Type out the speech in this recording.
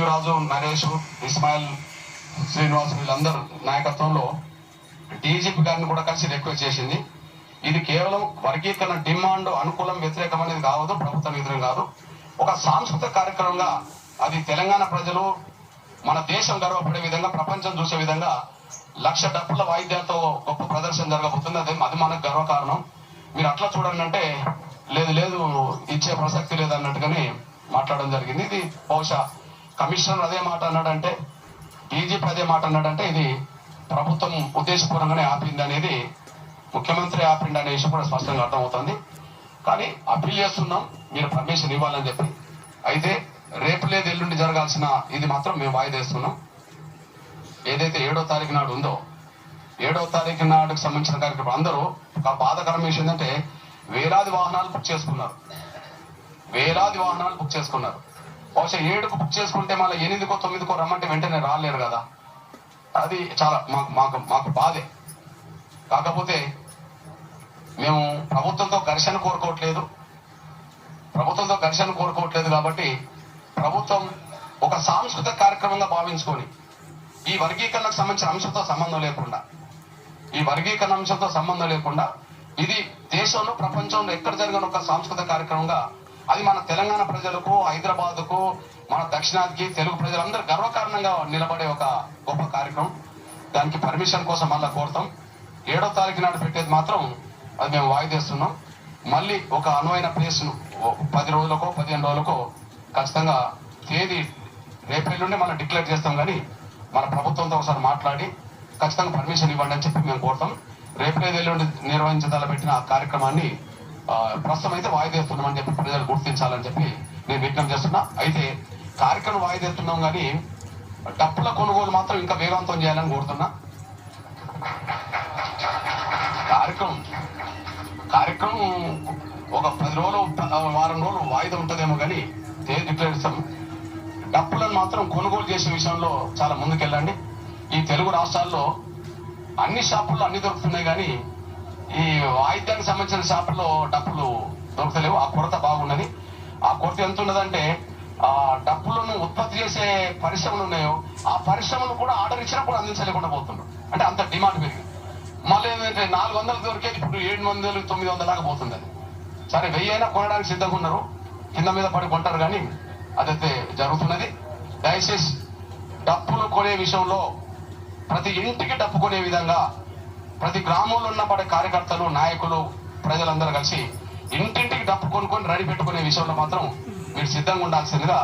రాజు, నరేష్, ఇస్మాయిల్, శ్రీనివాస్ వీళ్ళందరూ నాయకత్వంలో డీజీపీ గారిని కూడా కలిసి రిక్వెస్ట్ చేసింది. ఇది కేవలం వర్గీకరణ డిమాండ్ అనుకూలం వ్యతిరేకం అనేది కావద్దు, ప్రభుత్వ నిధులు కాదు, ఒక సాంస్కృతిక కార్యక్రమంగా అది తెలంగాణ ప్రజలు మన దేశం గర్వపడే విధంగా, ప్రపంచం చూసే విధంగా 1,00,000 డప్పుల వాయిద్యాలతో గొప్ప ప్రదర్శన జరగబోతుంది. అది మనకు గర్వకారణం. మీరు అట్లా చూడండి అంటే లేదు ఇచ్చే ప్రసక్తి లేదన్నట్టుగానే మాట్లాడడం జరిగింది. ఇది బహుశా కమిషనర్ అదే మాట అన్నాడంటే, డీజీపీ అదే మాట అన్నాడంటే ఇది ప్రభుత్వం ఉద్దేశపూర్వకంగానే ఆపింది అనేది, ముఖ్యమంత్రి ఆపిండి అనే విషయం కూడా స్పష్టంగా అర్థమవుతుంది. కానీ అప్పీల్ చేస్తున్నాం మీరు పర్మిషన్ ఇవ్వాలని చెప్పి. అయితే రేపు లేదు ఎల్లుండి జరగాల్సిన ఇది మాత్రం మేము వాయిదేస్తున్నాం. ఏదైతే 7వ తారీఖు నాడు ఉందో, 7వ తారీఖు నాడుకు సంబంధించిన కార్యక్రమం అందరూ ఒక బాధాకరం విషయం ఏంటంటే వేలాది వాహనాలు బుక్ చేసుకున్నారు. బహుశా 7కు బుక్ చేసుకుంటే మళ్ళీ 8కో 9కో రమ్మంటే వెంటనే రాలేరు కదా. అది చాలా మాకు బాధే. కాకపోతే మేము ప్రభుత్వంతో ఘర్షణ కోరుకోవట్లేదు కాబట్టి ప్రభుత్వం ఒక సాంస్కృతిక కార్యక్రమంగా భావించుకొని ఈ వర్గీకరణకు సంబంధించిన అంశంతో సంబంధం లేకుండా ఇది దేశంలో ప్రపంచంలో ఎక్కడ జరిగిన ఒక సాంస్కృతిక కార్యక్రమంగా అది మన తెలంగాణ ప్రజలకు, హైదరాబాద్కు, మన దక్షిణాదికి తెలుగు ప్రజలందరూ గర్వకారణంగా నిలబడే ఒక గొప్ప కార్యక్రమం. దానికి పర్మిషన్ కోసం మళ్ళా కోరుతాం. 7వ తారీఖు నాడు పెట్టేది మాత్రం అది మేము వాయిదేస్తున్నాం. మళ్ళీ ఒక అనువైన ప్లేస్ను 10 రోజులకో 15 రోజులకో ఖచ్చితంగా తేదీ రేపెల్లుండి మనం డిక్లేర్ చేస్తాం. కానీ మన ప్రభుత్వంతో ఒకసారి మాట్లాడి ఖచ్చితంగా పర్మిషన్ ఇవ్వండి అని చెప్పి మేము కోరుతాం. రేపు ఎల్లుండి నిర్వహించదలపెట్టిన ఆ కార్యక్రమాన్ని ప్రస్తుతం అయితే వాయిదేస్తున్నామని చెప్పి ప్రజలు గుర్తించాలని చెప్పి నేను విజ్ఞప్తి చేస్తున్నా. అయితే కార్యక్రమం వాయిదేస్తున్నాం కానీ డప్పుల కొనుగోలు మాత్రం ఇంకా వేగవంతం చేయాలని కోరుతున్నా. కార్యక్రమం ఒక 10 రోజులు వారం రోజులు వాయిదా ఉంటుందేమో కానీ తేదీ డిక్లేర్ చేస్తాం. డప్పులను మాత్రం కొనుగోలు చేసే విషయంలో చాలా ముందుకెళ్ళండి. ఈ తెలుగు రాష్ట్రాల్లో అన్ని షాపుల్లో అన్ని దొరుకుతున్నాయి కానీ ఈ వాయిద్యానికి సంబంధించిన షాపుల్లో డప్పులు దొరుకుతలేవు. ఆ కొరత బాగున్నది. ఆ కొరత ఎంత ఉన్నదంటే ఆ డప్పులను ఉత్పత్తి చేసే పరిశ్రమలు ఉన్నాయో ఆ పరిశ్రమలు కూడా ఆర్డర్ ఇచ్చినా కూడా అందించలేకుండా పోతున్నారు. అంటే అంత డిమాండ్ పెరిగింది. మళ్ళీ ఏంటంటే 400 దొరికేది ఇప్పుడు 700, 900 దాకా పోతుంది. అది సరే 1000 అయినా కొనడానికి సిద్ధంగా ఉన్నారు, కింద మీద పడి కొంటారు. కానీ అదైతే జరుగుతున్నది. దయచేసి డప్పులు కొనే విషయంలో ప్రతి ఇంటికి డప్పు కొనే విధంగా ప్రతి గ్రామంలో ఉన్న పడే కార్యకర్తలు, నాయకులు, ప్రజలందరూ కలిసి ఇంటింటికి డప్పు కొనుక్కొని రెడీ పెట్టుకునే విషయంలో మాత్రం మీరు సిద్ధంగా ఉండాల్సిందిగా